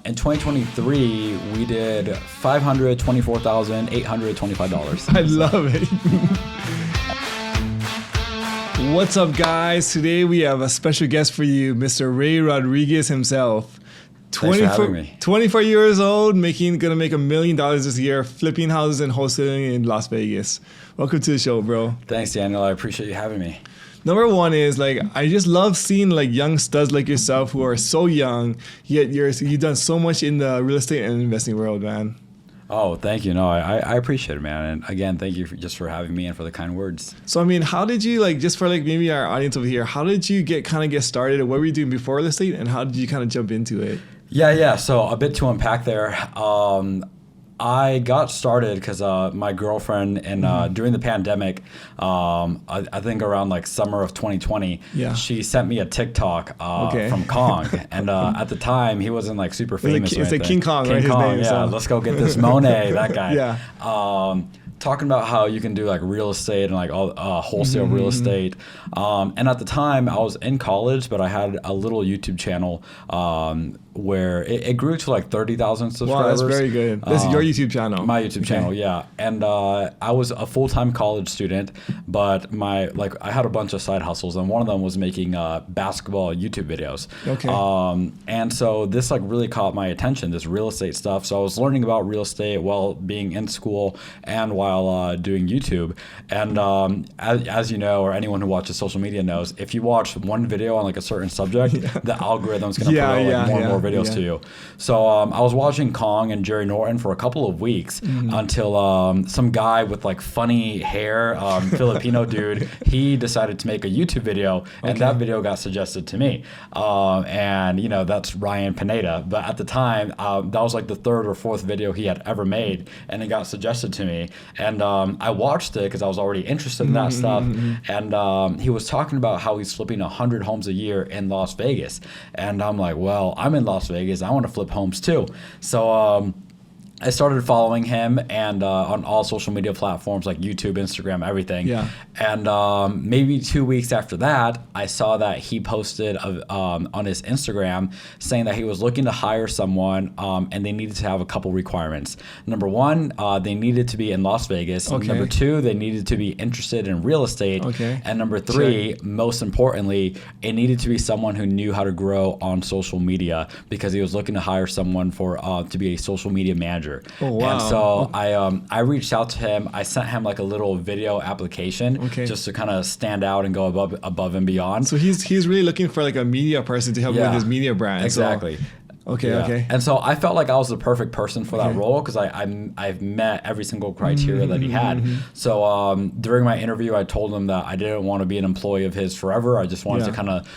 In 2023, we did $524,825. I love it. What's up, guys? Today we have a special guest for you, Mr. Ray Rodriguez himself. Thanks for having me. 24 years old, gonna make $1 million this year, flipping houses and wholesaling in Las Vegas. Welcome to the show, bro. Thanks, Daniel. I appreciate you having me. Number one is I just love seeing young studs like yourself who are so young, yet you've done so much in the real estate and investing world, man. Oh, thank you. No, I appreciate it, man. And again, thank you for having me and for the kind words. So, I mean, how did you, just for maybe our audience over here, how did you get started? What were you doing before real estate, and how did you kind of jump into it? Yeah. So a bit to unpack there. I got started because my girlfriend, and during the pandemic, I think around summer of 2020, she sent me a TikTok from Kong, and at the time he wasn't super famous. It's like King Kong, King right? Kong, His name, yeah. so. Let's go get this Monet, that guy. Yeah. Talking about how you can do real estate and all wholesale real estate, and at the time I was in college, but I had a little YouTube channel where it grew to 30,000 subscribers. Wow, that's very good. This is your YouTube channel. My YouTube channel, yeah. And I was a full-time college student, but I had a bunch of side hustles, and one of them was making basketball YouTube videos. Okay. And so this really caught my attention, this real estate stuff. So I was learning about real estate while being in school and while doing YouTube. And as you know, or anyone who watches social media knows, if you watch one video on a certain subject, the algorithm's going to promote more and more videos to you. So I was watching Kong and Jerry Norton for a couple of weeks until some guy with funny hair, Filipino dude, he decided to make a YouTube video, and that video got suggested to me. And that's Ryan Pineda. But at the time, that was the third or fourth video he had ever made, and it got suggested to me. And I watched it because I was already interested in that stuff. And he was talking about how he's flipping 100 homes a year in Las Vegas. And I'm like, well, I'm in Las Vegas. I want to flip homes too. So I started following him and on all social media platforms like YouTube, Instagram, everything. Yeah. And maybe 2 weeks after that, I saw that he posted on his Instagram saying that he was looking to hire someone and they needed to have a couple requirements. Number one, they needed to be in Las Vegas. Okay. Number two, they needed to be interested in real estate. Okay. And number three, most importantly, it needed to be someone who knew how to grow on social media, because he was looking to hire someone to be a social media manager. Oh, wow. And so I reached out to him. I sent him a little video application just to kind of stand out and go above and beyond. So he's really looking for a media person to help with his media brand. Exactly. So. Okay. And so I felt like I was the perfect person for that role, because I've met every single criteria that he had. So during my interview, I told him that I didn't want to be an employee of his forever. I just wanted to kind of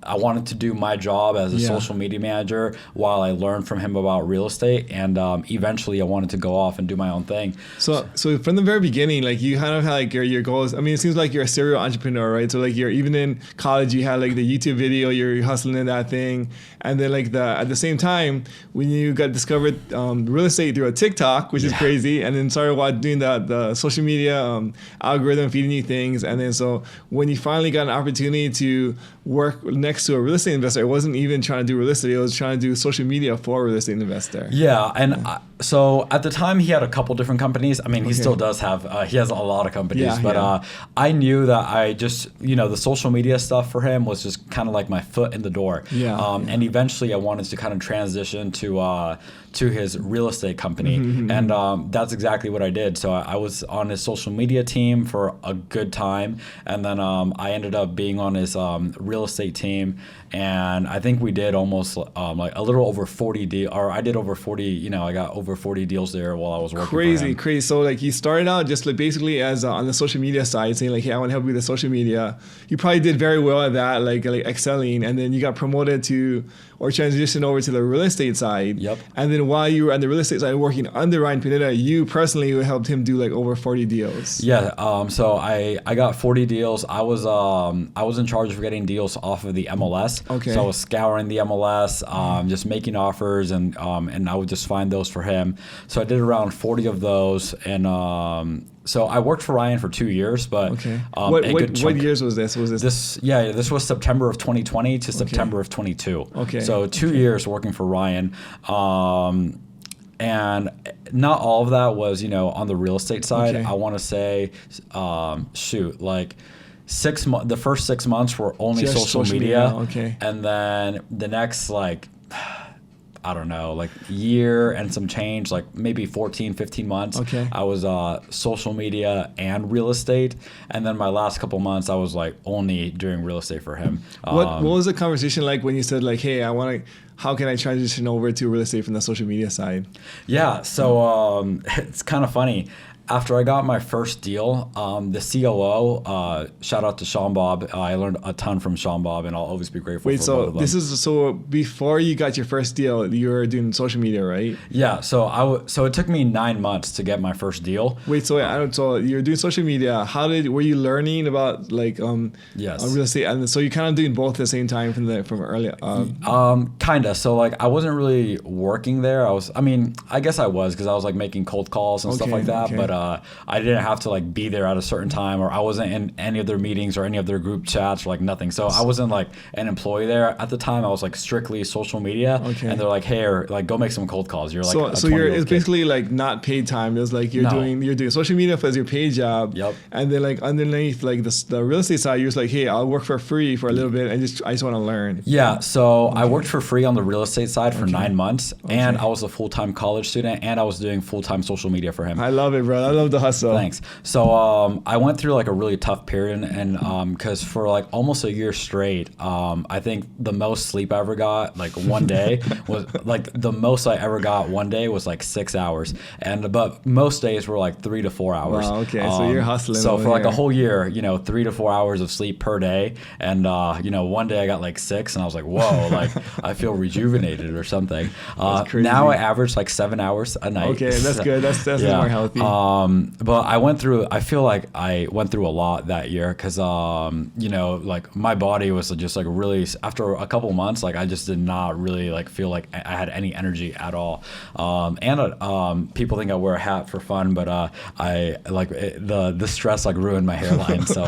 I wanted to do my job as a social media manager while I learned from him about real estate, and eventually I wanted to go off and do my own thing. So from the very beginning, you kind of had your goals. I mean, it seems like you're a serial entrepreneur, right? So you're even in college, you had the YouTube video, you're hustling in that thing, and then at the same time, when you got discovered real estate through a TikTok, which is crazy, and then started doing the social media algorithm feeding you things, and then so when you finally got an opportunity to work next to a real estate investor, it wasn't even trying to do real estate, it was trying to do social media for a real estate investor. Yeah, and so at the time he had a couple different companies. I mean, he still does have, he has a lot of companies, but I knew that I just, the social media stuff for him was just kind of my foot in the door. And eventually I wanted to kind of transition to his real estate company. And that's exactly what I did. So I was on his social media team for a good time. And then I ended up being on his real estate team. And I think we did almost a little over 40 deals, or I did over 40, I got over 40 deals there while I was working for him. Crazy. So he started out just basically as on the social media side, saying hey, I want to help you with the social media. You probably did very well at that, like excelling, and then you got promoted to or transitioned over to the real estate side. Yep. And then while you were on the real estate side working under Ryan Pineda, you personally helped him do over 40 deals. Yeah. So I got 40 deals. I was in charge of getting deals off of the MLS. Okay. So I was scouring the MLS, just making offers, and I would just find those for him. So I did around 40 of those, and So I worked for Ryan for 2 years, but Okay. a good What chunk. years was this? Was this? This was September of 2020 to September of 22. Okay. So 2 years working for Ryan. And not all of that was, on the real estate side. Okay. I want to say, like the first 6 months were only Just social social media. media, okay. And then the next, I don't know, like year and some change, like maybe 14, 15 months. Okay. I was social media and real estate. And then my last couple months, I was like only doing real estate for him. What was the conversation like when you said like, hey, how can I transition over to real estate from the social media side? Yeah, so it's kind of funny. After I got my first deal, the COO, shout out to Sean Bob. I learned a ton from Sean Bob, and I'll always be grateful for both of them. So before you got your first deal, you were doing social media, right? Yeah, so so it took me 9 months to get my first deal. So you're doing social media. Were you learning about Yes. real estate, and so you're kind of doing both at the same time from early? Kinda. So like I wasn't really working there. I guess I was because I was like making cold calls and stuff Okay, like that. okay. But I didn't have to like be there at a certain time, or I wasn't in any of their meetings or any of their group chats or like nothing. So I wasn't like an employee there at the time. I was like strictly social media. Okay. And they're like, hey, or like go make some cold calls. You're like it's 20-year-old kid. basically like not paid time. It's like you're No. doing social media as your paid job. Yep. And then like underneath like the real estate side, you're just like, hey, I'll work for free for a little bit and I just want to learn. Yeah, so I worked for free on the real estate side for 9 months, and Okay. I was a full-time college student, and I was doing full-time social media for him. I love it, bro. I love the hustle. Thanks. So I went through like a really tough period, and because for like almost a year straight, I think the most sleep I ever got like one day was like the most I ever got one day was like 6 hours, but most days were like 3 to 4 hours. Wow, okay, so you're hustling So over for like a here. whole year, 3 to 4 hours of sleep per day, and one day I got like 6, and I was like, whoa, like I feel rejuvenated or something. crazy. Now I average like 7 hours a night. Okay, that's good. That's more healthy. But I feel like I went through a lot that year because, like my body was just like really, after a couple months, like I just did not really like feel like I had any energy at all. People think I wear a hat for fun, but I like the stress like ruined my hairline. So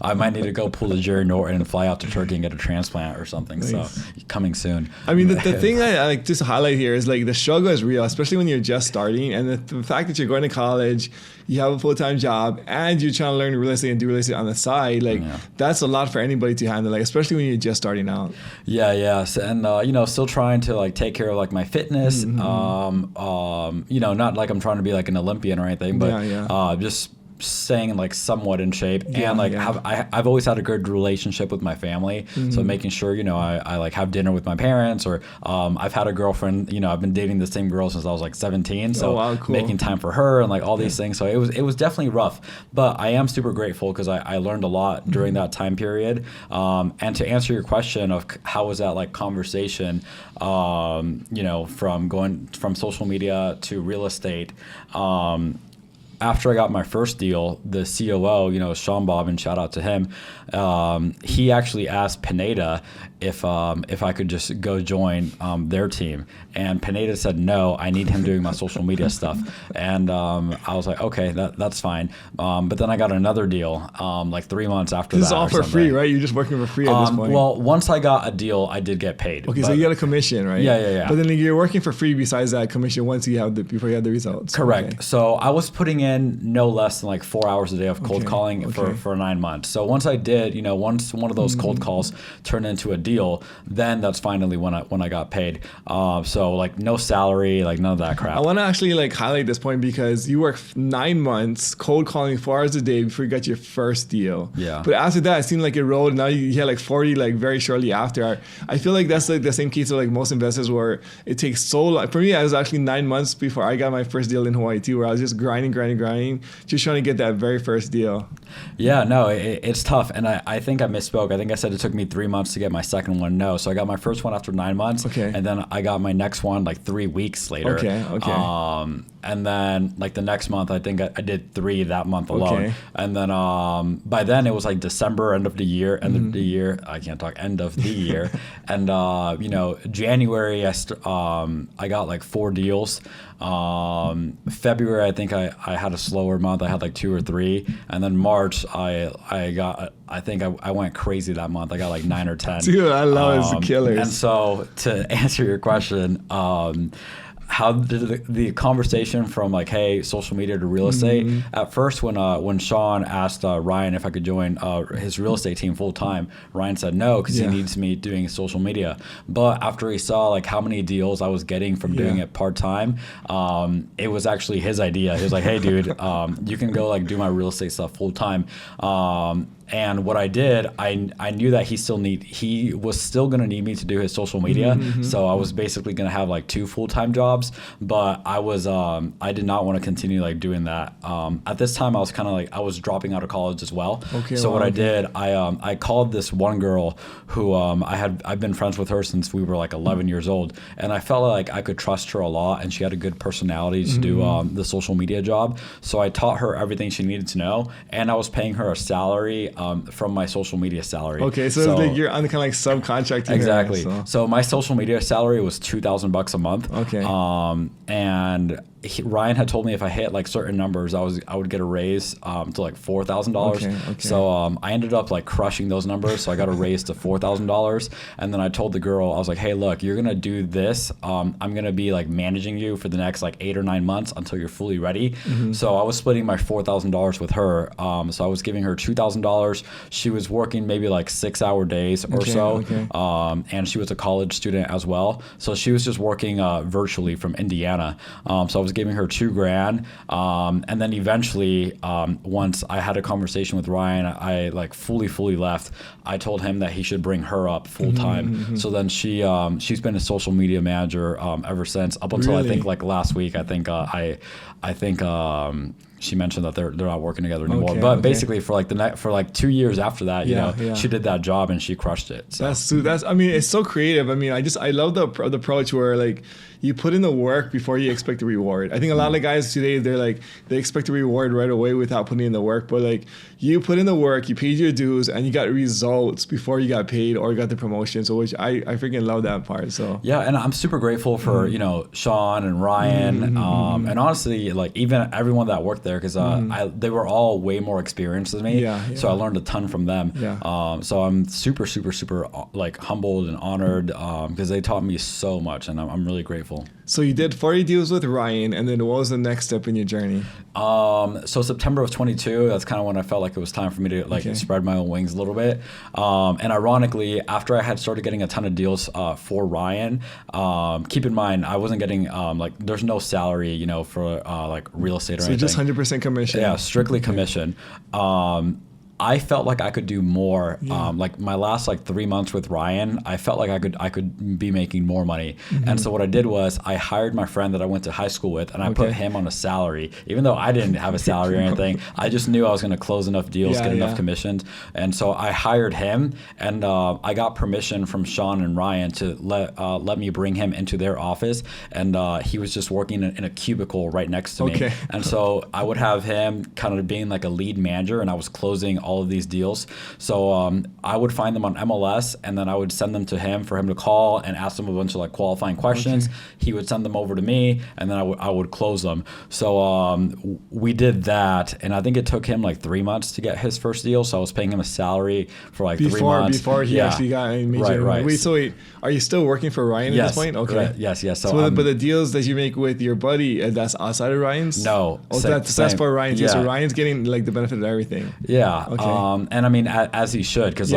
I might need to go pull a Jerry Norton and fly out to Turkey and get a transplant or something. Nice. So coming soon. I mean, the thing I like just to highlight here is like the struggle is real, especially when you're just starting, and the fact that you're going to college, you have a full-time job, and you're trying to learn real estate and do real estate on the side. Like that's a lot for anybody to handle, like especially when you're just starting out. Yeah. So, and still trying to like take care of like my fitness. Not like I'm trying to be like an Olympian or anything, but just staying like somewhat in shape, and like I've always had a good relationship with my family, so making sure I like have dinner with my parents, or I've had a girlfriend, I've been dating the same girl since I was like 17, so cool. making time for her and like all these things. So it was definitely rough, but I am super grateful because I learned a lot during that time period. And to answer your question of how was that like conversation, from going from social media to real estate, after I got my first deal, the COO, Sean Bob, and shout out to him, he actually asked Pineda if I could just go join their team, and Pineda said no, I need him doing my social media stuff, and I was like, okay, that's fine. But then I got another deal like 3 months after This that. is all for free, right? You're just working for free at this point. Well, once I got a deal, I did get paid. Okay, so you got a commission, right? Yeah. But then you're working for free besides that commission before you have the results. Correct. Okay. So I was putting in no less than like 4 hours a day of cold calling for 9 months. So once I did, once one of those cold calls turned into a deal, then that's finally when I got paid. So like no salary, like none of that crap. I want to actually like highlight this point because you worked 9 months cold calling 4 hours a day before you got your first deal. Yeah. But after that, it seemed like it rolled. Now you had like 40 like very shortly after. I feel like that's like the same case of like most investors where it takes so long. For me, it was actually 9 months before I got my first deal in Hawaii too, where I was just grinding, just trying to get that very first deal. Yeah, no, it's tough. And I think I misspoke. I think I said it took me 3 months to get my second one. No, so I got my first one after 9 months. Okay. And then I got my next one like 3 weeks later. Okay. And then like the next month, I think I did 3 that month alone. Okay. And then by then it was like December, end of the year. I can't talk, end of the year. And, January, I got like 4 deals. February, I think I had a slower month. I had like 2 or 3, and then March I think I went crazy that month. I got like 9 or 10. Dude, I love it. It's killers. And so to answer your question, how did the conversation from like, hey, social media to real estate? At first, when Sean asked Ryan if I could join his real estate team full time, Ryan said no because he needs me doing social media. But after he saw like how many deals I was getting from doing it part time, it was actually his idea. He was like, hey, dude, you can go like do my real estate stuff full time. And what I did, I knew that he was still going to need me to do his social media. So I was basically going to have like 2 full-time jobs, but I did not want to continue like doing that. At this time I was kind of like, I was dropping out of college as well. So what I did, I called this one girl who I've been friends with her since we were like 11 years old. And I felt like I could trust her a lot, and she had a good personality to do the social media job. So I taught her everything she needed to know, and I was paying her a salary from my social media salary. Okay, so like you're on kind of like subcontracting. Exactly. Her, so my social media salary was $2,000 a month. Okay. And Ryan had told me if I hit like certain numbers, I would get a raise to like $4,000. Okay. So I ended up like crushing those numbers. So I got a raise to $4,000. And then I told the girl, I was like, hey, look, you're gonna do this. I'm gonna be like managing you for the next like 8 or 9 months until you're fully ready. So I was splitting my $4,000 with her. So I was giving her $2,000. She was working maybe like 6-hour days or so. And she was a college student as well. So she was just working virtually from Indiana. So I was giving her $2,000. And then eventually, once I had a conversation with Ryan, I like fully left. I told him that he should bring her up full time. So then she's been a social media manager ever since, up until I think like last week. I think she mentioned that they're not working together anymore. But basically for like 2 years after that, you know, she did that job and she crushed it. So. That's I mean, it's so creative. I mean, I love the approach where like you put in the work before you expect the reward. I think a lot of guys today, they expect a reward right away without putting in the work. But like you put in the work, you paid your dues, and you got results before you got paid or got the promotion. So which I freaking love that part. So yeah, and I'm super grateful for you know, Sean and Ryan, and honestly like even everyone that worked there, because they were all way more experienced than me. So I learned a ton from them. So I'm super like humbled and honored because they taught me so much, and I'm really grateful. So you did 40 deals with Ryan, and then what was the next step in your journey? So September of 22, that's kind of when I felt like it was time for me to like spread my own wings a little bit. And ironically, after I had started getting a ton of deals for Ryan, keep in mind, I wasn't getting like, there's no salary, you know, for like real estate or anything. So just 100% commission? Yeah, strictly commission. I felt like I could do more. Like my last like 3 months with Ryan, I felt like I could be making more money. And so what I did was I hired my friend that I went to high school with, and I put him on a salary, even though I didn't have a salary or anything. I just knew I was going to close enough deals, get enough commissions. And so I hired him, and I got permission from Sean and Ryan to let me bring him into their office. And he was just working in a cubicle right next to me. And so I would have him kind of being like a lead manager, and I was closing all of these deals. So I would find them on MLS, and then I would send them to him for him to call and ask them a bunch of like qualifying questions. He would send them over to me, and then I would close them. So we did that, and I think it took him like 3 months to get his first deal. So I was paying him a salary for like 3 months. Before he actually got a major. Right. Wait, are you still working for Ryan at this point? Okay. Right. Yes. So but the deals that you make with your buddy, that's outside of Ryan's? No. That's for Ryan's. So Ryan's getting like the benefit of everything. Yeah. And I mean, as he should, because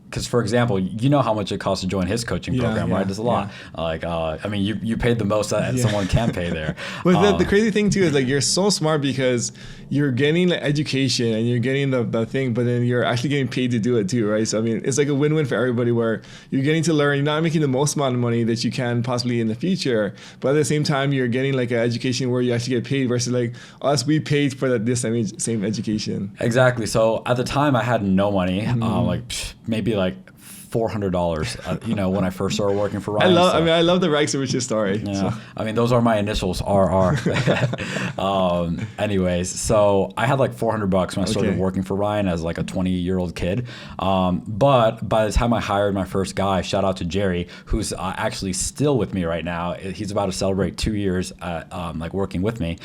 because for example, you know how much it costs to join his coaching program, right? It's a lot. Like, I mean, you paid the most that someone can pay there. But the crazy thing too is like you're so smart because you're getting the education and you're getting the thing, but then you're actually getting paid to do it too, right? So I mean, it's like a win-win for everybody where you're getting to learn. You're not making the most amount of money that you can possibly in the future, but at the same time, you're getting like an education where you actually get paid versus like us, we paid for this same education. Exactly. So at the time, I had no money, like maybe like $400, when I first started working for I Ryan. love the rags to riches story. Yeah, So. I mean, those are my initials, RR. Anyways, so I had like $400 when I started Okay. working for Ryan as like a 20-year-old kid. But by the time I hired my first guy, shout out to Jerry, who's actually still with me right now. He's about to celebrate 2 years like working with me.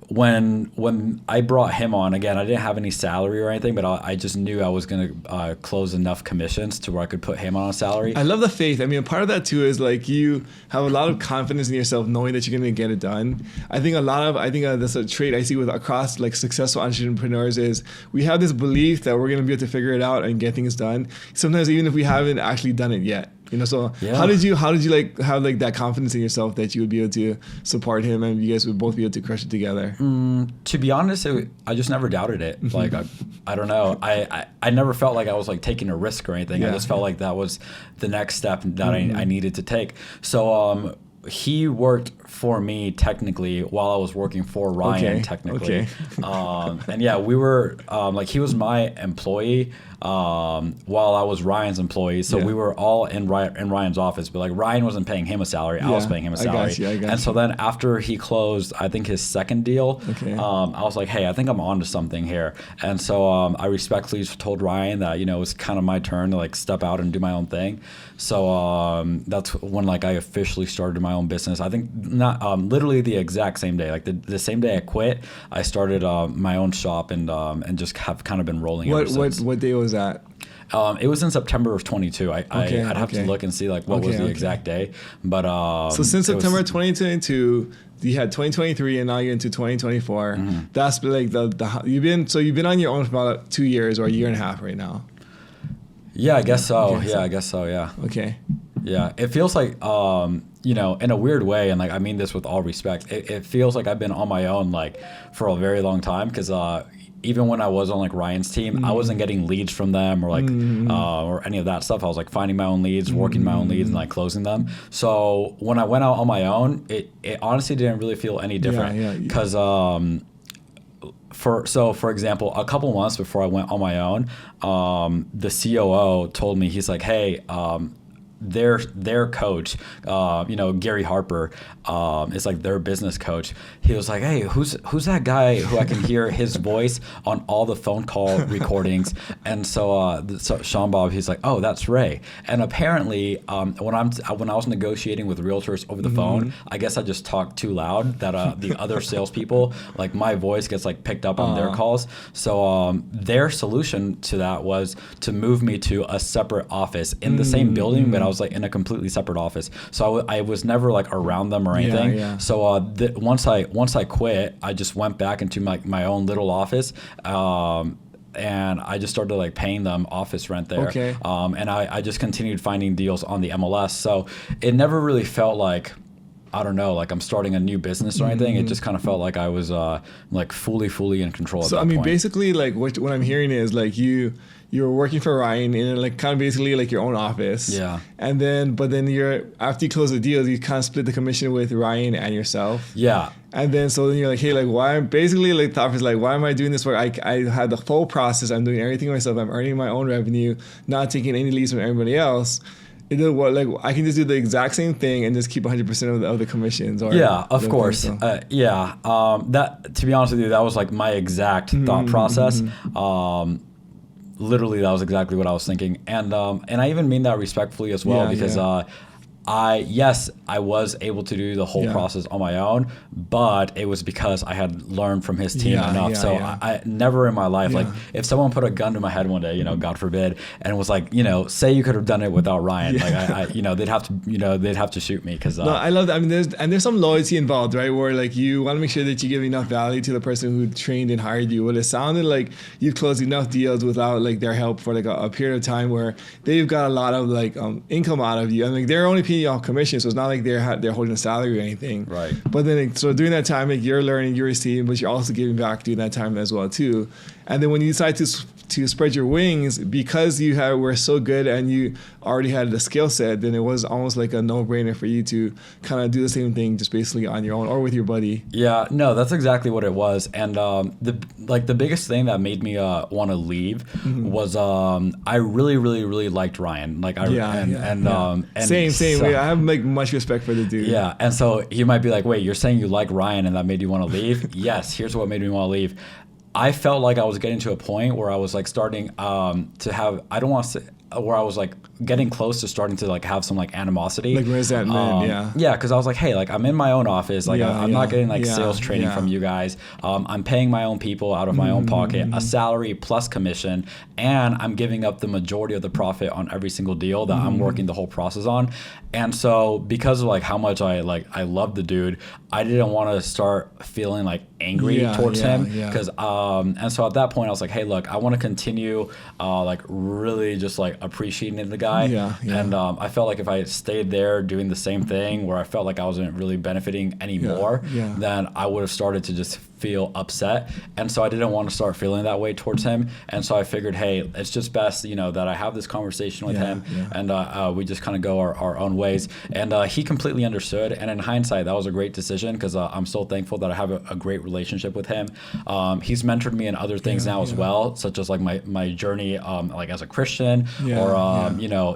When I brought him on, again, I didn't have any salary or anything, but I just knew I was going to close enough commissions to where I could put him on a salary. I love the faith. I mean, part of that too is like you have a lot of confidence in yourself, knowing that you're going to get it done. I think that's a trait I see with across like successful entrepreneurs is we have this belief that we're going to be able to figure it out and get things done. Sometimes even if we haven't actually done it yet. So Yeah. how did you like have like that confidence in yourself that you would be able to support him and you guys would both be able to crush it together? To be honest, I just never doubted it. Like, I don't know. I never felt like I was like taking a risk or anything. I Yeah. just felt like that was the next step that I needed to take. So he worked for me technically while I was working for Ryan technically. And yeah, we were like he was my employee while I was Ryan's employee. So we were all in Ryan's office, but like Ryan wasn't paying him a salary. I was paying him a salary. I got and so then after he closed, I think his second deal, Okay. I was like, hey, I think I'm onto something here. And so I respectfully told Ryan that, it was kind of my turn to like step out and do my own thing. So that's when like I officially started my own business. I think not literally the exact same day, like the same day I quit, I started my own shop and just have kind of been rolling ever since. What day was that? It was in September of 22. I'd have to look and see like what was the exact day. But So since September 2022, you had 2023, and now you're into 2024. That's like you've been on your own for about 2 years or a year and a half right now. Yeah, I guess so. Okay, I guess so. Yeah. Okay. Yeah, it feels like, in a weird way, and like I mean this with all respect, it feels like I've been on my own like for a very long time because even when I was on like Ryan's team, I wasn't getting leads from them or like or any of that stuff. I was like finding my own leads, working my own leads, and like closing them. So when I went out on my own, it honestly didn't really feel any different because. For example, a couple months before I went on my own, the COO told me, he's like, hey, their coach, Gary Harper, is like their business coach. He was like, hey, who's that guy who I can hear his voice on all the phone call recordings? And so Sean Bob, he's like, oh, that's Ray. And apparently, when I was negotiating with realtors over the phone, I guess I just talked too loud that the other salespeople, like my voice gets like picked up on their calls. So their solution to that was to move me to a separate office in the same building, but I was like in a completely separate office. So I was never like around them or anything. So once I quit, I just went back into my own little office. And I just started like paying them office rent there. Okay. And I just continued finding deals on the MLS. So it never really felt like, I don't know, like I'm starting a new business or anything. It just kind of felt like I was like fully in control at that point. So I mean, basically, like what I'm hearing is like you were working for Ryan in like kind of basically like your own office. Yeah. And then after you close the deal, you kind of split the commission with Ryan and yourself. Yeah. And then so then you're like, hey, like why? Basically, like thought is like, why am I doing this work? I had the full process. I'm doing everything myself. I'm earning my own revenue, not taking any leads from everybody else. I can just do the exact same thing and just keep 100% of the commissions. Or yeah, of course. That, to be honest with you, that was like my exact thought process. Literally, that was exactly what I was thinking, and I even mean that respectfully as well, because I was able to do the whole process on my own, but it was because I had learned from his team enough. I never in my life, like if someone put a gun to my head one day, God forbid, and was like, say you could have done it without Ryan, like they'd have to shoot me because. No, I love that. I mean, there's some loyalty involved, right? Where like you want to make sure that you give enough value to the person who trained and hired you. Well, it sounded like you closed enough deals without like their help for like a period of time where they've got a lot of like income out of you, and like they're only paying you off commission, so it's not like they're holding a salary or anything. Right. But then so during that time, like you're learning, you're receiving, but you're also giving back during that time as well too. And then when you decide to spread your wings, because were so good and you already had the skill set, then it was almost like a no-brainer for you to kind of do the same thing, just basically on your own or with your buddy. Yeah, no, that's exactly what it was. And the biggest thing that made me want to leave was I really, really, really liked Ryan. And same. So, I have like much respect for the dude. Yeah, and so you might be like, wait, you're saying you like Ryan and that made you want to leave? Yes, here's what made me want to leave. I felt like I was getting to a point where I was like starting to have, I don't want to say, where I was like getting close to starting to like have some like animosity. Like resentment, Yeah, because I was like, hey, like I'm in my own office. Like I'm not getting like sales training from you guys. I'm paying my own people out of my own pocket, a salary plus commission, and I'm giving up the majority of the profit on every single deal that I'm working the whole process on. And so because of like how much I love the dude, I didn't want to start feeling like angry towards him. Because and so at that point I was like, hey, look, I want to continue like really just like appreciating the guy. And I felt like if I stayed there doing the same thing where I felt like I wasn't really benefiting anymore, then I would have started to just feel upset. And so I didn't want to start feeling that way towards him. And so I figured, hey, it's just best, that I have this conversation with him and we just kind of go our own ways. And he completely understood. And in hindsight, that was a great decision because I'm so thankful that I have a great relationship with him. He's mentored me in other things now as well, such as like my journey like as a Christian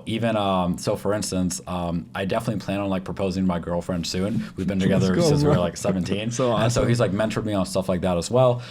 even so for instance, I definitely plan on like proposing to my girlfriend soon. We've been together since we were like 17. So awesome. And so he's like mentored me on stuff like that as well.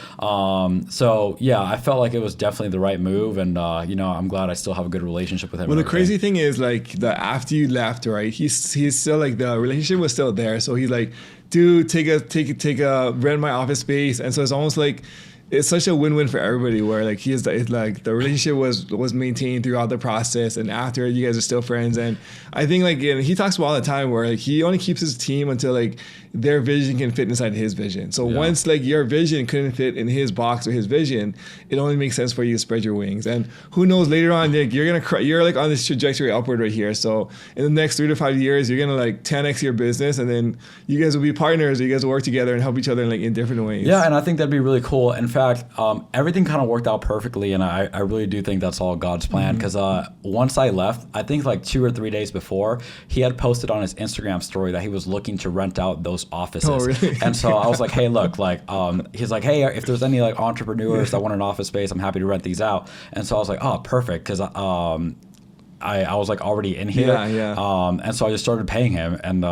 So yeah, I felt like it was definitely the right move, and I'm glad I still have a good relationship with him. Well, the crazy thing is like after you left, right? He's still like the relationship was still there. So he's like, dude, take a rent my office space, and so it's almost like it's such a win-win for everybody where like it's like the relationship was maintained throughout the process, and after you guys are still friends. And I think like he talks about all the time where like he only keeps his team until like their vision can fit inside his vision. So once like your vision couldn't fit in his box or his vision, it only makes sense for you to spread your wings. And who knows, later on, like you're like on this trajectory upward right here. So in the next 3 to 5 years, you're gonna like 10x your business, and then you guys will be partners. You guys will work together and help each other in like in different ways. Yeah, and I think that'd be really cool. In fact, everything kind of worked out perfectly, and I really do think that's all God's plan. Because once I left, I think like 2 or 3 days before, he had posted on his Instagram story that he was looking to rent out those offices. Oh, really? And so I was like, hey, look, like he's like, hey, if there's any like entrepreneurs that want an office space, I'm happy to rent these out. And so I was like, oh, perfect, because I was like already in here. And so I just started paying him, and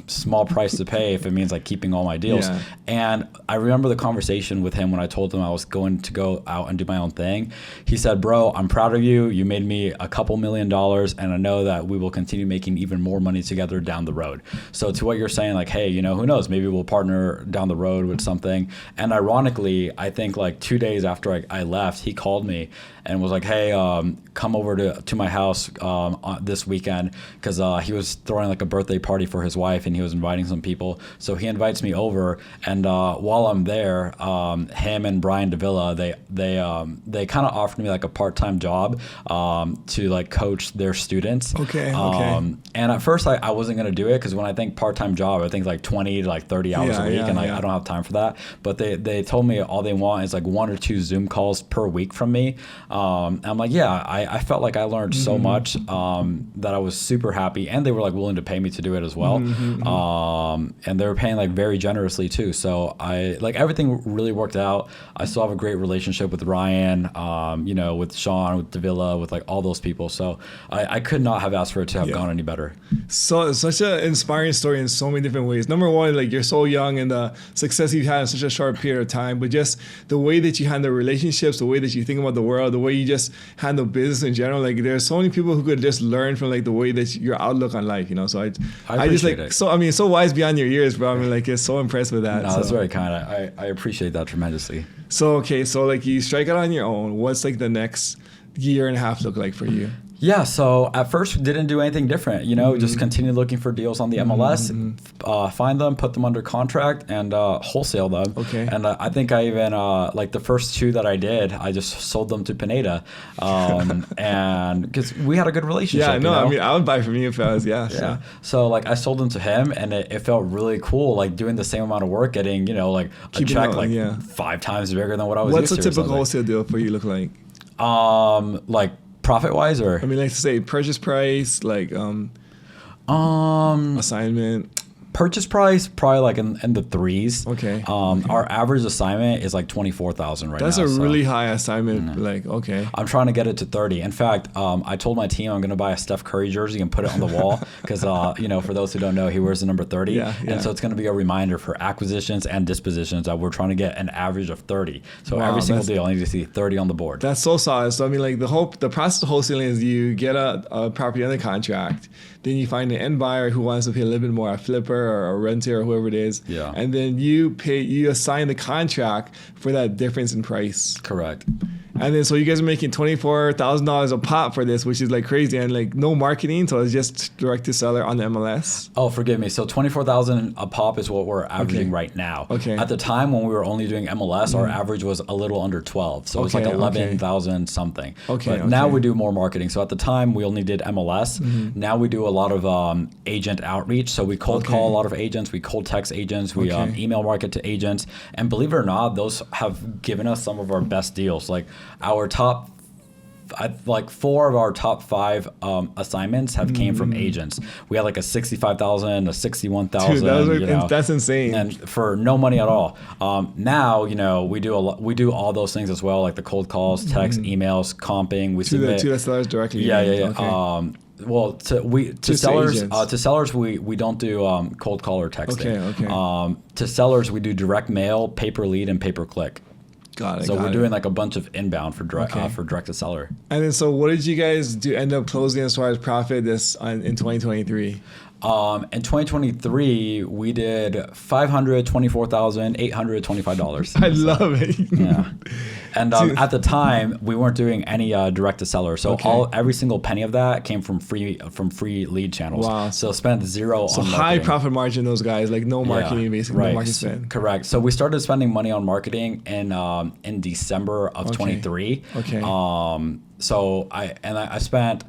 small price to pay if it means like keeping all my deals. And I remember the conversation with him when I told him I was going to go out and do my own thing. He said, bro, I'm proud of you. You made me a couple $1 million, and I know that we will continue making even more money together down the road. So to what you're saying, like, hey, who knows, maybe we'll partner down the road with something. And ironically, I think like 2 days after I left, he called me and was like, hey, come over to my house this weekend, because he was throwing like a birthday party for his wife and he was inviting some people. So he invites me over, and while I'm there, him and Brian Davila, they kind of offered me like a part-time job to like coach their students. Okay. And at first I wasn't gonna do it, because when I think part-time job, I think like 20 to like 30 hours a week, and like I don't have time for that. But they told me all they want is like 1 or 2 Zoom calls per week from me. I'm like, yeah, I felt like I learned so much that I was super happy, and they were like willing to pay me to do it as well. And they were paying like very generously too. So I like everything really worked out. I still have a great relationship with Ryan, with Sean, with Davila, with like all those people. So I could not have asked for it to have gone any better. So it's such an inspiring story in so many different ways. Number one, like you're so young and the success you've had in such a short period of time, but just the way that you handle relationships, the way that you think about the world, the way you just handle business in general. Like there's so many people who could just learn from like the way that your outlook on life, So I just like it. So I mean, so wise beyond your years, bro. I mean, like it's so impressed with that. No, that's very kind. I appreciate that tremendously. So okay, so like you strike out on your own. What's like the next year and a half look like for you? Yeah, so at first we didn't do anything different, just continue looking for deals on the MLS, find them, put them under contract, and wholesale them. Okay. And I think I even, like the first two that I did, I just sold them to Pineda. And because we had a good relationship. Yeah, no, I mean, I would buy from you if I was, Yeah. sure. So like I sold them to him, and it felt really cool, like doing the same amount of work, getting, like a Keeping check up, like yeah. 5 times bigger than what I was What's a used to. typical wholesale deal for you look like? Like profit wise, or I mean, like to say purchase price, like assignment. purchase price probably like in the threes. Okay. Our average assignment is like 24,000 right That's now. a so really high assignment. Like, okay. I'm trying to get it to 30. In fact, I told my team I'm going to buy a Steph Curry jersey and put it on the wall because, for those who don't know, he wears the number 30. Yeah. And so it's going to be a reminder for acquisitions and dispositions that we're trying to get an average of 30. So Wow, every single deal, I need to see 30 on the board. That's so solid. So I mean, like the process of wholesaling is you get a property under contract, then you find an end buyer who wants to pay a little bit more, a flipper or a renter or whoever it is. Yeah. And then you assign the contract for that difference in price. Correct. And then so you guys are making $24,000 a pop for this, which is like crazy, and like no marketing, so it's just direct to seller on the MLS. Oh, forgive me. So 24,000 a pop is what we're averaging right now. Okay. At the time when we were only doing MLS, our average was a little under 12. So it was like Okay, 11,000 something. Okay, But now okay. we do more marketing. So at the time we only did MLS. Now we do a lot of agent outreach. So we cold call a lot of agents. We cold text agents. We email market to agents. And believe it or not, those have given us some of our best deals. Like our top, like 4 of our top 5 assignments have came from agents. We had like a 65,000, a 61,000. Dude, that's insane. And for no money at all. Now, we do all those things as well, like the cold calls, text, emails, comping. We submit to the sellers directly. Yeah. Okay. Well, to Just sellers, agents. we don't do cold call or texting. Okay. To sellers, we do direct mail, pay per lead, and pay per click. Got it. So we're doing like a bunch of inbound for direct to seller. And then, so what did you guys end up closing as far as profit in 2023? In 2023, we did $524,825. I love it. Yeah. And at the time, we weren't doing any direct to seller. So every single penny of that came from free lead channels. Wow. So spent zero on high marketing. profit margin, those guys, like no marketing, basically, no marketing spend. Correct. So we started spending money on marketing in December of 23. Okay. So I spent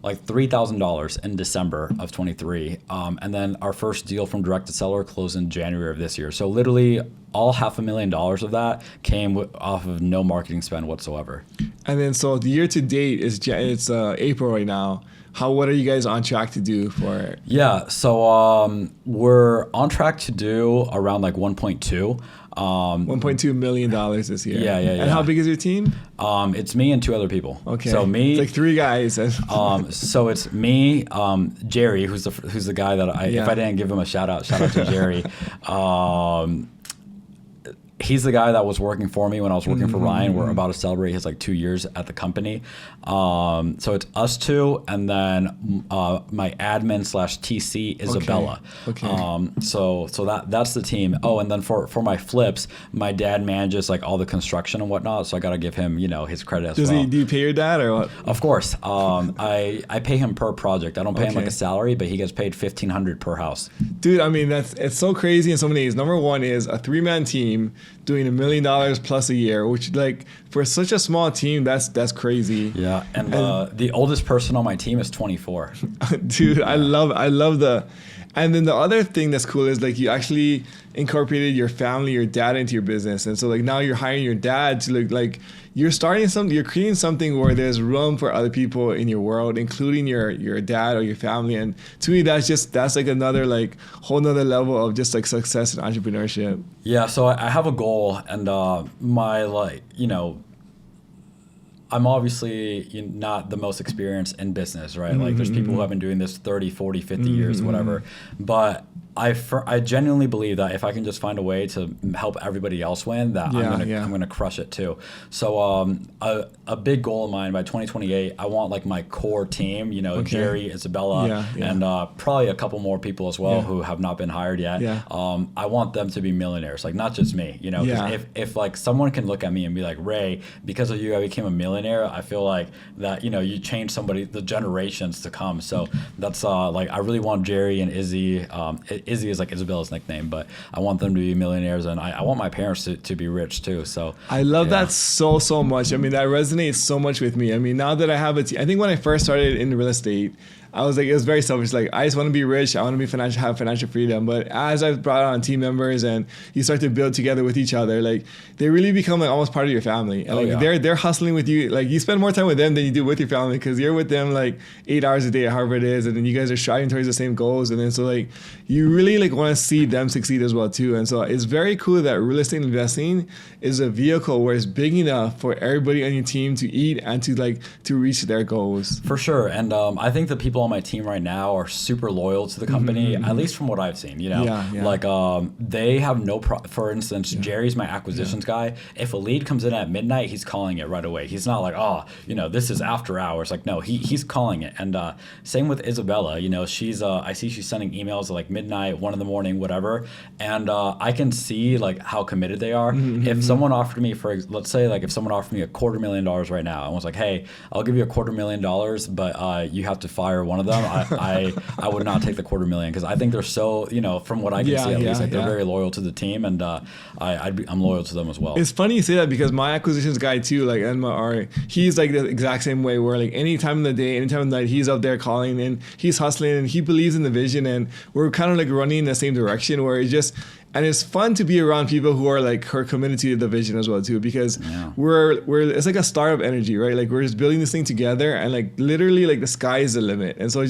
like $3,000 in December of 23. And then our first deal from direct to seller closed in January of this year. So literally all $500,000 of that came off of no marketing spend whatsoever. And then, so the year to date it's April right now. What are you guys on track to do for it? Yeah, so we're on track to do around like 1.2. $1.2 million this year. Yeah. And how big is your team? It's me and 2 other people. Okay. So me, it's like 3 guys. so it's me, Jerry, who's the guy that if I didn't give him a shout out to Jerry. He's the guy that was working for me when I was working for Ryan. We're about to celebrate his like 2 years at the company. So it's us 2, and then my admin / TC Isabella. Okay. So that's the team. Oh, and then for my flips, my dad manages like all the construction and whatnot. So I got to give him his credit as well. Do you pay your dad or what? Of course. I pay him per project. I don't pay him like a salary, but he gets paid $1,500 per house. Dude, I mean it's so crazy in so many ways. Number one is a 3-man team doing $1 million plus a year, which like for such a small team, that's crazy. Yeah, and the oldest person on my team is 24. Dude, I love and then the other thing that's cool is like you actually incorporated your family, your dad into your business. And so like now you're hiring your dad to like you're creating something where there's room for other people in your world, including your dad or your family. And to me, that's like another like whole nother level of just like success in entrepreneurship. Yeah, so I have a goal, and my I'm obviously not the most experienced in business, right? Like there's people who have been doing this 30, 40, 50 years, whatever. But I genuinely believe that if I can just find a way to help everybody else win, that I'm gonna crush it too. So a big goal of mine by 2028, I want like my core team, Jerry, Isabella, and probably a couple more people as well who have not been hired yet. Yeah. I want them to be millionaires, like not just me, 'cause if like someone can look at me and be like, Ray, because of you, I became a millionaire. millionaire, I feel like that, you change the generations to come. So that's like, I really want Jerry and Izzy. Izzy is like Isabella's nickname, but I want them to be millionaires, and I want my parents to be rich too. So I love that so much. I mean, that resonates so much with me. I mean, now that I have I think when I first started in real estate, I was like, it was very selfish. Like, I just want to be rich. I want to have financial freedom. But as I've brought on team members and you start to build together with each other, like, they really become like almost part of your family. And like, they're hustling with you. Like, you spend more time with them than you do with your family, because you're with them like 8 hours a day, however it is. And then you guys are striving towards the same goals. And then so like, you really like want to see them succeed as well too. And so it's very cool that real estate investing is a vehicle where it's big enough for everybody on your team to eat and to reach their goals. For sure. And I think the people on my team right now are super loyal to the company, at least from what I've seen, like they have for instance, Jerry's my acquisitions guy. If a lead comes in at midnight, he's calling it right away. He's not like, this is after hours. Like, no, he's calling it. And same with Isabella, she's I see she's sending emails at like midnight, 1 a.m, whatever. And I can see like how committed they are. If someone offered me, let's say like if someone offered me $250,000 right now and was like, hey, I'll give you $250,000, but you have to fire one of them, I would not take the $250,000, because I think they're so, from what I can see at least, like they're very loyal to the team, and I'm loyal to them as well. It's funny you say that, because my acquisitions guy too, like Enma, he's like the exact same way, where like any time of the day, any time of the night, he's up there calling and he's hustling and he believes in the vision, and we're kind of like running in the same direction, where it's fun to be around people who are committed to the vision as well too, because we're it's like a startup energy, right? Like, we're just building this thing together, and like literally like the sky is the limit. And so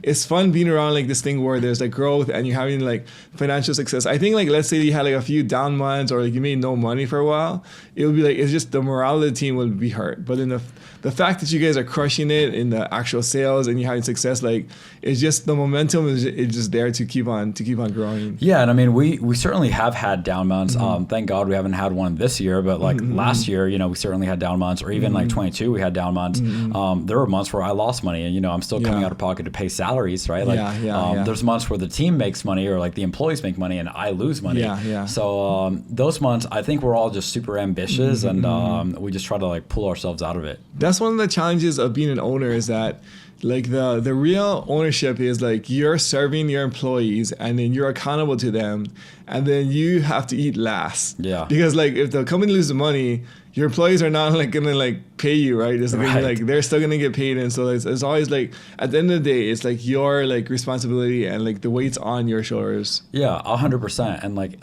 it's fun being around like this thing where there's like growth and you're having like financial success. I think like, let's say you had like a few down months, or like you made no money for a while, it would be like, it's just the morale of the team would be hurt. But in the fact that you guys are crushing it in the actual sales and you're having success, like, it's just the momentum is just there to keep on growing. Yeah, and I mean, we certainly have had down months. Thank God we haven't had one this year, but like last year, we certainly had down months, or even like 22, we had down months. There were months where I lost money, and I'm still coming out of pocket to pay salaries, right? Like, there's months where the team makes money, or like the employees make money, and I lose money. So those months, I think we're all just super ambitious, and we just try to like pull ourselves out of it. That's one of the challenges of being an owner, is that like the real ownership is like, you're serving your employees and then you're accountable to them, and then you have to eat last. Yeah. Because like, if the company loses money, your employees are not like gonna like pay you, right? It's like they're still gonna get paid, and so it's always like, at the end of the day, it's like your like responsibility, and like the weight's on your shoulders. Yeah, 100%. And like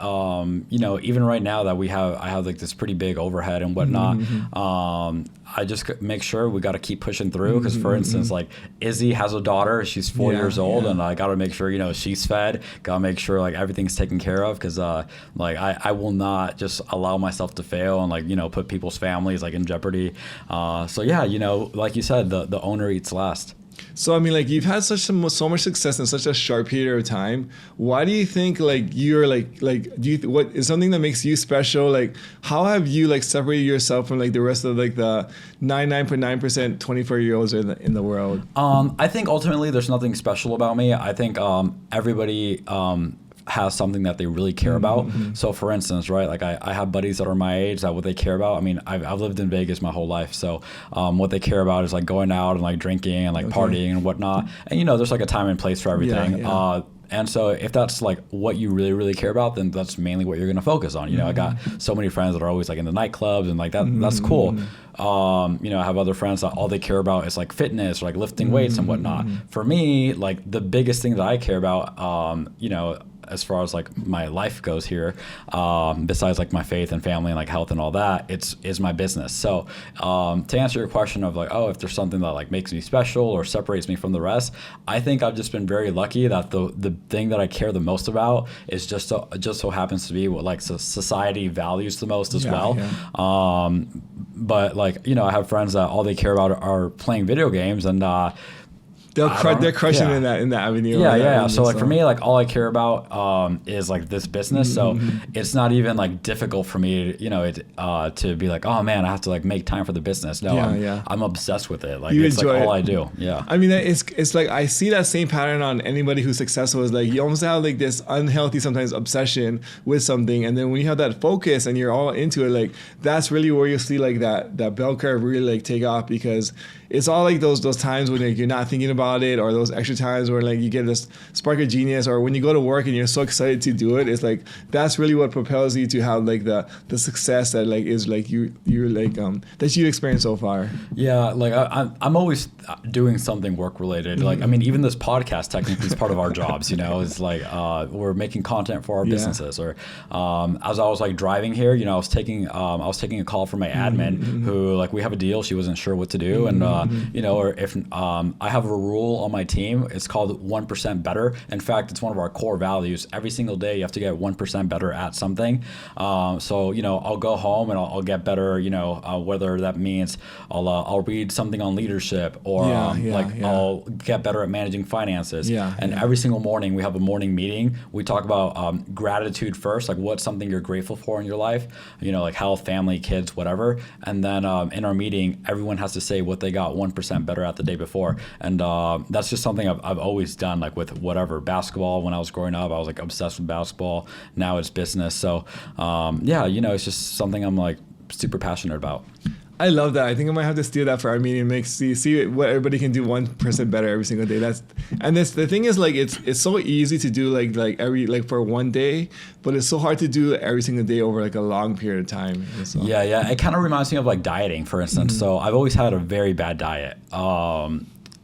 even right now that I have like this pretty big overhead and whatnot, I just make sure we got to keep pushing through, because for instance, like Izzy has a daughter, she's 4 years old, and I got to make sure she's fed, got to make sure like everything's taken care of, because like I will not just allow myself to fail and like put people's families like in jeopardy. So yeah, like you said, the owner eats last. So I mean, like, you've had so much success in such a short period of time. Why do you think like you're what is something that makes you special? Like, how have you like separated yourself from like the rest of like the 99.9% 24-year-olds in the world? I think ultimately there's nothing special about me. I think everybody has something that they really care about. So for instance, right, like I have buddies that are my age that what they care about, I mean, I've lived in Vegas my whole life, so what they care about is like going out and like drinking and like partying and whatnot, and there's like a time and place for everything. And so if that's like what you really, really care about, then that's mainly what you're going to focus on. I got so many friends that are always like in the nightclubs and like that. That's cool. I have other friends that all they care about is like fitness or like lifting weights and whatnot. For me, like the biggest thing that I care about, as far as like my life goes here, besides like my faith and family and like health and all that, is my business. So to answer your question of like, if there's something that like makes me special or separates me from the rest, I think I've just been very lucky that the thing that I care the most about is just so happens to be what like society values the most as well. But like, I have friends that all they care about are playing video games, and they're crushing yeah. in that avenue. Yeah, that yeah. avenue, So like for me, like all I care about is like this business. So it's not even like difficult for me, to be like, oh man, I have to like make time for the business. No, I'm obsessed with it. Like it's like all I do. Yeah. I mean, it's like I see that same pattern on anybody who's successful. Is like you almost have like this unhealthy sometimes obsession with something, and then when you have that focus and you're all into it, like that's really where you see like that bell curve really like take off, because it's all like those times when like, you're not thinking about it, or those extra times where like you get this spark of genius, or when you go to work and you're so excited to do it. It's like that's really what propels you to have like the success that like is like you're like that you experienced so far. Yeah, like I'm always doing something work related. Like I mean, even this podcast technically is part of our jobs. It's like we're making content for our businesses. Or as I was like driving here, I was taking a call from my admin who like we have a deal. She wasn't sure what to do, and or if I have a rule on my team, it's called 1% better. In fact, it's one of our core values. Every single day, you have to get 1% better at something. So I'll go home and I'll get better. Whether that means I'll read something on leadership, or I'll get better at managing finances. And every single morning we have a morning meeting. We talk about gratitude first, like what's something you're grateful for in your life. Like health, family, kids, whatever. And then in our meeting, everyone has to say what they got 1% better at the day before. And that's just something I've always done, like with whatever. Basketball, when I was growing up, I was like obsessed with basketball. Now it's business. So it's just something I'm like super passionate about. I love that. I think I might have to steal that for our meeting. See what everybody can do 1% better every single day. The thing is like it's so easy to do like for one day, but it's so hard to do every single day over like a long period of time. So. Yeah. It kind of reminds me of like dieting, for instance. So I've always had a very bad diet.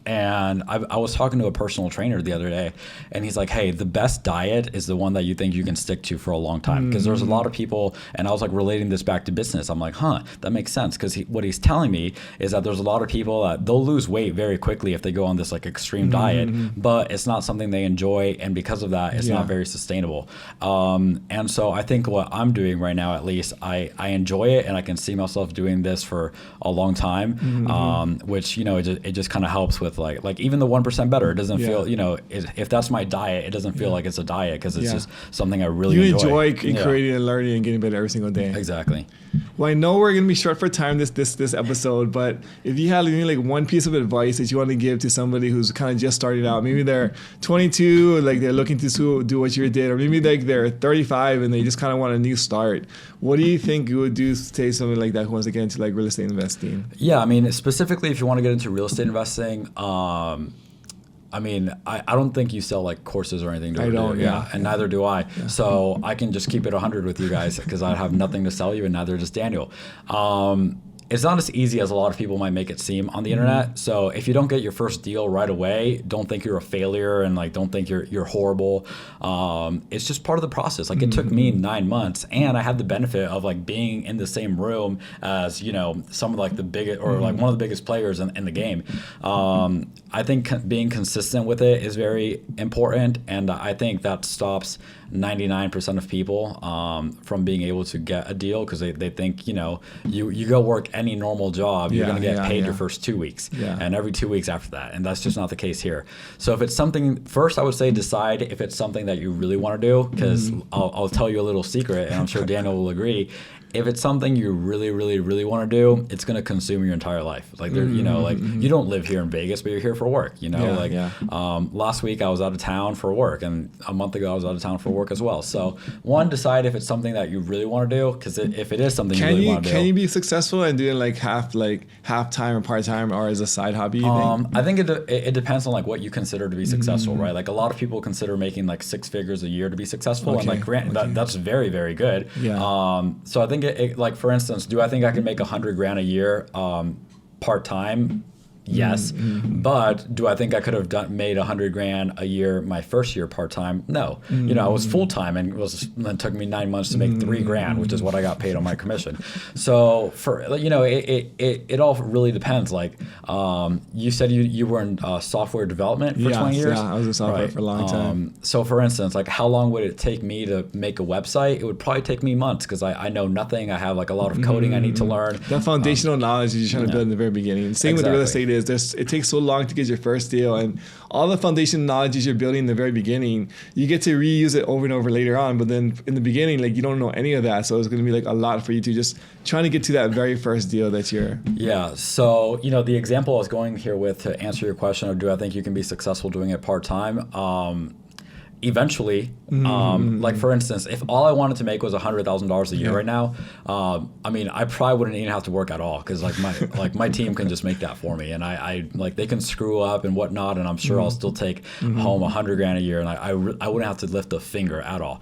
And I was talking to a personal trainer the other day, and he's like, hey, the best diet is the one that you think you can stick to for a long time. Because there's a lot of people, and I was like relating this back to business. I'm like, that makes sense. Because what he's telling me is that there's a lot of people that they'll lose weight very quickly if they go on this like extreme diet, but it's not something they enjoy. And because of that, it's not very sustainable. And so I think what I'm doing right now, at least, I enjoy it, and I can see myself doing this for a long time, which, it just kind of helps with like even the 1% better. It doesn't feel, if that's my diet, it doesn't feel like it's a diet, because it's just something I really enjoy. Creating and learning and getting better every single day. Exactly. Well, I know we're gonna be short for time this episode, but if you had like one piece of advice that you want to give to somebody who's kind of just started out, maybe they're 22, like they're looking to do what you did, or maybe like they're 35 and they just kind of want a new start. What do you think you would do to say something like that who wants to get into like real estate investing? Yeah, I mean, specifically if you want to get into real estate investing, I mean, I don't think you sell like courses or anything. I don't, and neither do I. Yeah. So I can just keep it 100 with you guys, because I have nothing to sell you, and neither does Daniel. It's not as easy as a lot of people might make it seem on the internet. So if you don't get your first deal right away, don't think you're a failure, and like don't think you're horrible. It's just part of the process. Like it took me 9 months, and I had the benefit of like being in the same room as some of like the biggest, or like one of the biggest players in the game. I think being consistent with it is very important, and I think that stops 99% of people from being able to get a deal, because they think you go work any normal job, you're going to get paid your first 2 weeks and every 2 weeks after that, and that's just not the case here. So if it's something, first I would say decide if it's something that you really want to do, because I'll tell you a little secret, and I'm sure Daniel will agree. If it's something you really, really, really want to do, it's going to consume your entire life. Like you don't live here in Vegas, but you're here for work. Last week I was out of town for work, and a month ago I was out of town for work as well. So one, decide if it's something that you really want to do, because if it is something you really want to do, can you be successful in doing like half time or part time, or as a side hobby? I think it depends on like what you consider to be successful, right? Like a lot of people consider making like 6 figures a year to be successful, and like that's very, very good. So I think like for instance, do I think I can make $100,000 a year part time? Yes. But do I think I could have made $100,000 a year my first year part time? No. I was full time, and it took me 9 months to make $3,000, which is what I got paid on my commission. So for it all really depends. Like you said, you were in software development for 20 years. Yeah, I was in software for a long time. So for instance, like how long would it take me to make a website? It would probably take me months, because I know nothing. I have like a lot of coding I need to learn. That foundational knowledge you're trying to build in the very beginning. Same with real estate. is, it takes so long to get your first deal, and all the foundation knowledge you're building in the very beginning, you get to reuse it over and over later on. But then in the beginning, like you don't know any of that, so it's going to be like a lot for you to just trying to get to that very first deal that you're. Yeah. So the example I was going here with to answer your question of do I think you can be successful doing it part time? Eventually, like for instance, if all I wanted to make was $100,000 a year right now, I mean, I probably wouldn't even have to work at all because like my team can just make that for me, and I like they can screw up and whatnot, and I'm sure I'll still take home $100,000 a year, and I wouldn't have to lift a finger at all.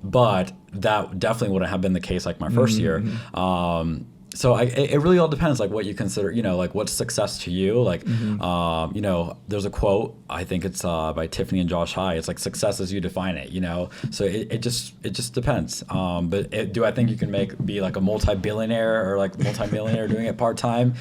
But that definitely wouldn't have been the case like my first year. So it really all depends, like what you consider, like what's success to you. Like, there's a quote, I think it's by Tiffany and Josh High. It's like success as you define it, So it just depends. But do I think you can be like a multi-billionaire or like multi-millionaire doing it part-time?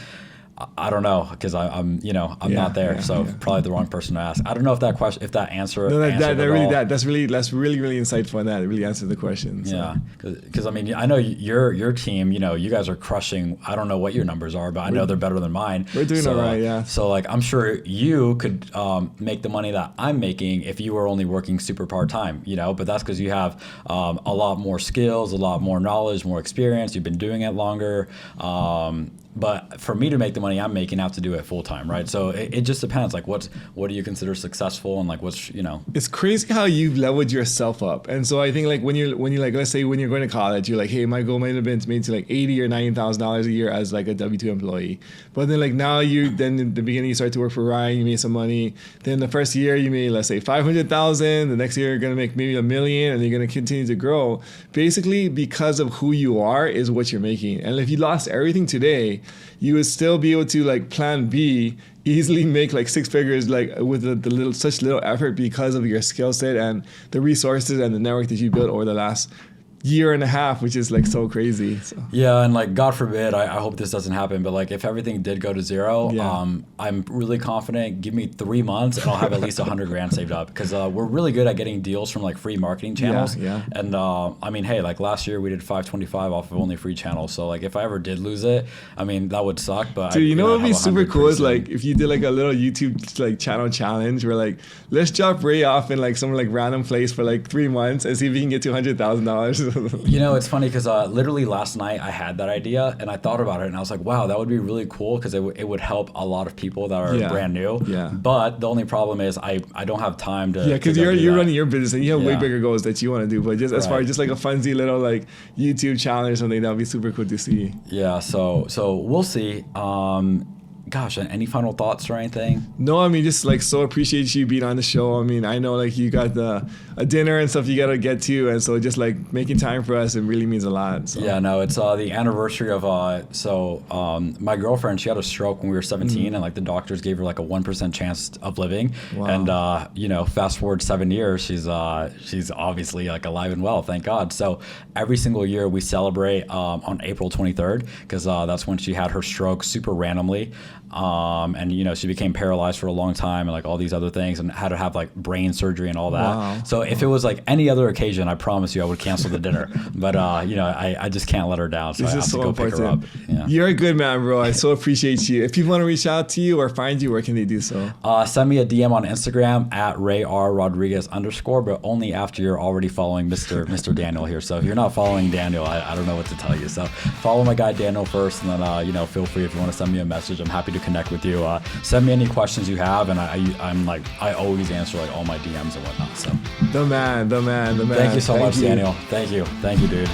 I don't know because I'm not there, so probably the wrong person to ask. I don't know if that answer. No, that's really insightful, and that really answered the question. So. Yeah, because I mean I know your team, you guys are crushing. I don't know what your numbers are, but I know they're better than mine. We're doing all right, yeah. So like I'm sure you could make the money that I'm making if you were only working super part time, But that's because you have a lot more skills, a lot more knowledge, more experience. You've been doing it longer. But for me to make the money I'm making, I have to do it full time, right? So it just depends. Like, what do you consider successful, and like what's It's crazy how you've leveled yourself up. And so I think like when you're like, let's say when you're going to college, you're like, hey, my goal might have been to make to like $80,000 or $90,000 a year as like a W-2 employee. But then like now then in the beginning you start to work for Ryan, you made some money. Then the first year you made, let's say, $500,000. The next year you're gonna make maybe $1 million, and you're gonna continue to grow. Basically, because of who you are is what you're making. And if you lost everything today, you would still be able to like plan B, easily make like six figures like with such little effort because of your skill set and the resources and the network that you built over the last year and a half, which is like so crazy. So. Yeah, and like God forbid, I hope this doesn't happen, but like if everything did go to zero, I'm really confident. Give me 3 months and I'll have at least $100,000 saved up because we're really good at getting deals from like free marketing channels. Yeah. And I mean, hey, like last year we did 525 off of only free channels. So like if I ever did lose it, I mean that would suck. But dude, what would be super cool is like if you did like a little YouTube like channel challenge where like let's drop Ray off in like some like random place for like 3 months and see if we can get to $100,000. It's funny because literally last night I had that idea and I thought about it and I was like, wow, that would be really cool because it would help a lot of people that are brand new. Yeah. But the only problem is I don't have time to. Yeah, because you're running your business and you have way bigger goals that you want to do. But just as far as just like a funsy little like YouTube challenge or something, that would be super cool to see. Yeah. So we'll see. Gosh, any final thoughts or anything? No, I mean, just like so appreciate you being on the show. I mean, I know like you got a dinner and stuff you got to get to. And so just like making time for us, it really means a lot. So. Yeah, no, it's the anniversary of, my girlfriend, she had a stroke when we were 17 and like the doctors gave her like a 1% chance of living. Wow. And, fast forward 7 years, she's obviously like alive and well, thank God. So every single year we celebrate on April 23rd because that's when she had her stroke super randomly. And she became paralyzed for a long time and like all these other things and had to have like brain surgery and all that. Wow. So if it was like any other occasion, I promise you I would cancel the dinner. But I just can't let her down. So I have to go pick her up. Yeah. You're a good man, bro. I so appreciate you. If people want to reach out to you or find you, where can they do so? Send me a DM on Instagram at @RayRRodriguez_, but only after you're already following Mr. Daniel here. So if you're not following Daniel, I don't know what to tell you. So follow my guy Daniel first, and then feel free if you want to send me a message. I'm happy to connect with you. Send me any questions you have, and I always answer like all my DMs and whatnot. So the man. Thank you so much, Daniel. Thank you, dude.